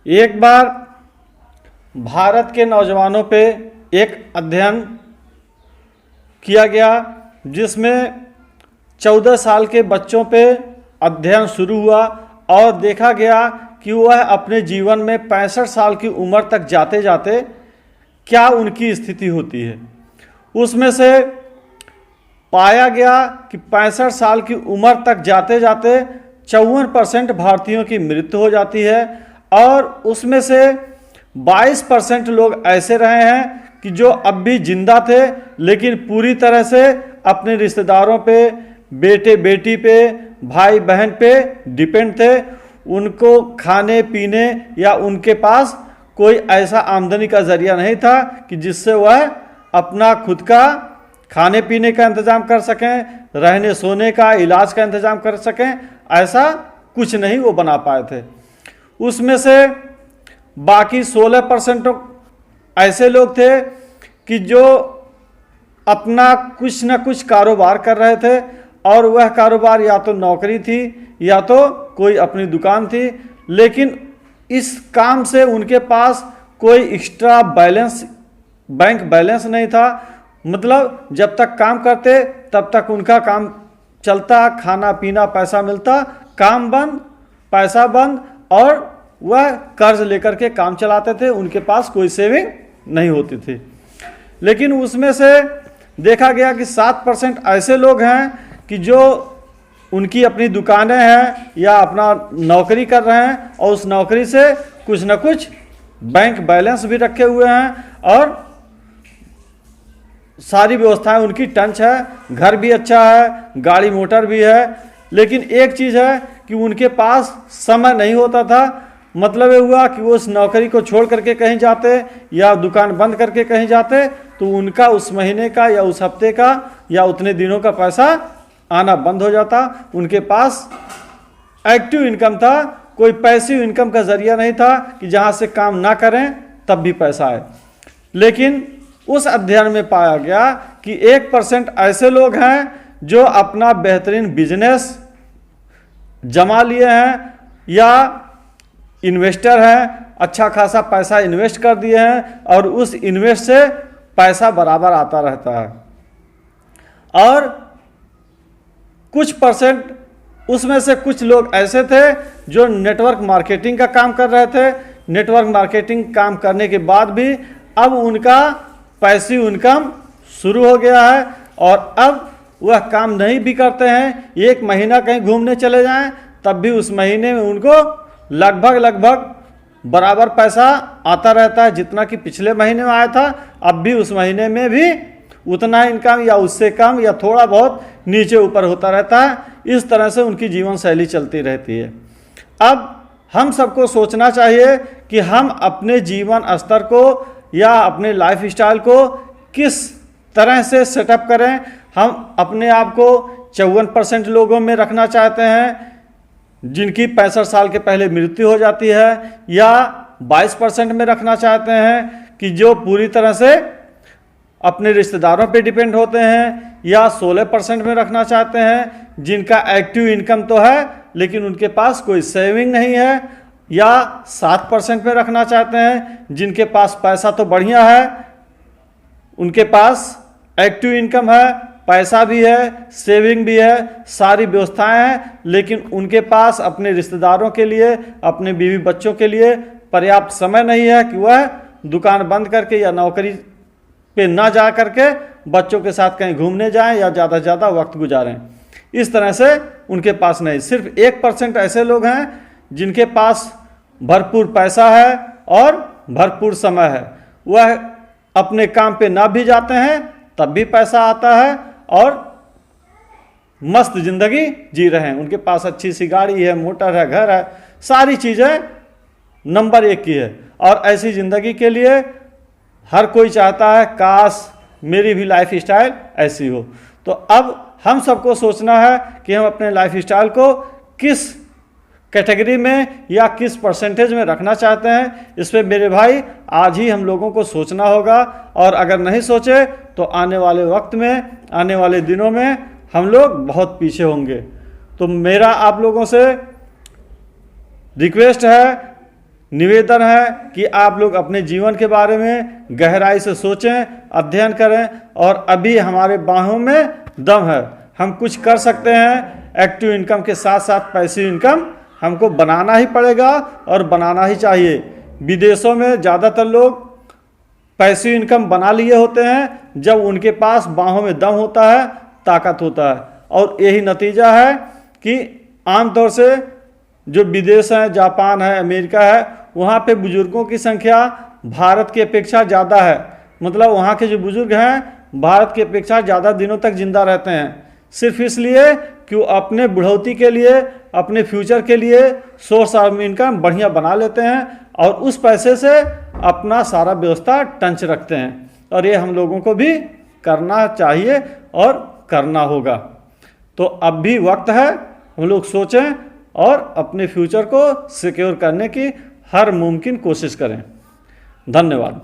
एक बार भारत के नौजवानों पे एक अध्ययन किया गया जिसमें 14 साल के बच्चों पे अध्ययन शुरू हुआ और देखा गया कि वह अपने जीवन में 65 साल की उम्र तक जाते जाते क्या उनकी स्थिति होती है। उसमें से पाया गया कि 65 साल की उम्र तक जाते जाते 54% भारतीयों की मृत्यु हो जाती है और उसमें से 22% लोग ऐसे रहे हैं कि जो अब भी जिंदा थे लेकिन पूरी तरह से अपने रिश्तेदारों पे, बेटे बेटी पे, भाई बहन पे डिपेंड थे। उनको खाने पीने या उनके पास कोई ऐसा आमदनी का जरिया नहीं था कि जिससे वह अपना खुद का खाने पीने का इंतजाम कर सकें, रहने सोने का, इलाज का इंतजाम कर सकें। ऐसा कुछ नहीं वो बना पाए थे। उसमें से बाकी 16% ऐसे लोग थे कि जो अपना कुछ न कुछ कारोबार कर रहे थे और वह कारोबार या तो नौकरी थी या तो कोई अपनी दुकान थी, लेकिन इस काम से उनके पास कोई एक्स्ट्रा बैलेंस, बैंक बैलेंस नहीं था। मतलब जब तक काम करते तब तक उनका काम चलता, खाना पीना पैसा मिलता, काम बंद पैसा बंद, और वह कर्ज लेकर के काम चलाते थे। उनके पास कोई सेविंग नहीं होती थी। लेकिन उसमें से देखा गया कि 7% ऐसे लोग हैं कि जो उनकी अपनी दुकानें हैं या अपना नौकरी कर रहे हैं और उस नौकरी से कुछ न कुछ बैंक बैलेंस भी रखे हुए हैं और सारी व्यवस्थाएं उनकी टंच है, घर भी अच्छा है, गाड़ी मोटर भी है। लेकिन एक चीज़ है कि उनके पास समय नहीं होता था। मतलब ये हुआ कि वो उस नौकरी को छोड़ करके कहीं जाते या दुकान बंद करके कहीं जाते तो उनका उस महीने का या उस हफ्ते का या उतने दिनों का पैसा आना बंद हो जाता। उनके पास एक्टिव इनकम था, कोई पैसिव इनकम का जरिया नहीं था कि जहाँ से काम ना करें तब भी पैसा आए। लेकिन उस अध्ययन में पाया गया कि 1% ऐसे लोग हैं जो अपना बेहतरीन बिजनेस जमा लिए हैं या इन्वेस्टर हैं, अच्छा खासा पैसा इन्वेस्ट कर दिए हैं और उस इन्वेस्ट से पैसा बराबर आता रहता है। और कुछ परसेंट उसमें से कुछ लोग ऐसे थे जो नेटवर्क मार्केटिंग का काम कर रहे थे। नेटवर्क मार्केटिंग काम करने के बाद भी अब उनका पैसिव इनकम शुरू हो गया है और अब वह काम नहीं भी करते हैं। एक महीना कहीं घूमने चले जाएं तब भी उस महीने में उनको लगभग बराबर पैसा आता रहता है जितना कि पिछले महीने में आया था। अब भी उस महीने में भी उतना इनकम या उससे कम या थोड़ा बहुत नीचे ऊपर होता रहता है। इस तरह से उनकी जीवन शैली चलती रहती है। अब हम सबको सोचना चाहिए कि हम अपने जीवन स्तर को या अपने लाइफ स्टाइल को किस तरह से सेटअप करें। हम अपने आप को 54% लोगों में रखना चाहते हैं जिनकी 65 साल के पहले मृत्यु हो जाती है, या 22% में रखना चाहते हैं कि जो पूरी तरह से अपने रिश्तेदारों पे डिपेंड होते हैं, या 16% में रखना चाहते हैं जिनका एक्टिव इनकम तो है लेकिन उनके पास कोई सेविंग नहीं है, या 7% में रखना चाहते हैं जिनके पास पैसा तो बढ़िया है, उनके पास एक्टिव इनकम है, पैसा भी है, सेविंग भी है, सारी व्यवस्थाएं हैं, लेकिन उनके पास अपने रिश्तेदारों के लिए, अपने बीवी बच्चों के लिए पर्याप्त समय नहीं है कि वह दुकान बंद करके या नौकरी पे ना जा करके बच्चों के साथ कहीं घूमने जाएं या ज़्यादा से ज़्यादा वक्त गुजारें। इस तरह से उनके पास नहीं। सिर्फ 1% ऐसे लोग हैं जिनके पास भरपूर पैसा है और भरपूर समय है। वह अपने काम पे ना भी जाते हैं तब भी पैसा आता है और मस्त जिंदगी जी रहे हैं। उनके पास अच्छी सी गाड़ी है, मोटर है, घर है, सारी चीज़ें नंबर 1 की है। और ऐसी ज़िंदगी के लिए हर कोई चाहता है काश मेरी भी लाइफ स्टाइल ऐसी हो। तो अब हम सबको सोचना है कि हम अपने लाइफ स्टाइल को किस कैटेगरी में या किस परसेंटेज में रखना चाहते हैं। इस पर मेरे भाई आज ही हम लोगों को सोचना होगा, और अगर नहीं सोचे तो आने वाले वक्त में, आने वाले दिनों में हम लोग बहुत पीछे होंगे। तो मेरा आप लोगों से रिक्वेस्ट है निवेदन है कि आप लोग अपने जीवन के बारे में गहराई से सोचें, अध्ययन करें, और अभी हमारे बाहों में दम है, हम कुछ कर सकते हैं। एक्टिव इनकम के साथ साथ पैसिव इनकम हमको बनाना ही पड़ेगा और बनाना ही चाहिए। विदेशों में ज़्यादातर लोग पैसिव इनकम बना लिए होते हैं जब उनके पास बाहों में दम होता है, ताकत होता है, और यही नतीजा है कि आमतौर से जो विदेश हैं, जापान है, अमेरिका है, वहाँ पे बुजुर्गों की संख्या भारत की अपेक्षा ज़्यादा है। मतलब वहाँ के जो बुजुर्ग हैं भारत की अपेक्षा ज़्यादा दिनों तक जिंदा रहते हैं, सिर्फ इसलिए कि वो अपने बुढ़ौती के लिए, अपने फ्यूचर के लिए सोर्स ऑफ इनकम बढ़िया बना लेते हैं और उस पैसे से अपना सारा व्यवस्था टंच रखते हैं। और ये हम लोगों को भी करना चाहिए और करना होगा। तो अब भी वक्त है, हम लोग सोचें और अपने फ्यूचर को सिक्योर करने की हर मुमकिन कोशिश करें। धन्यवाद।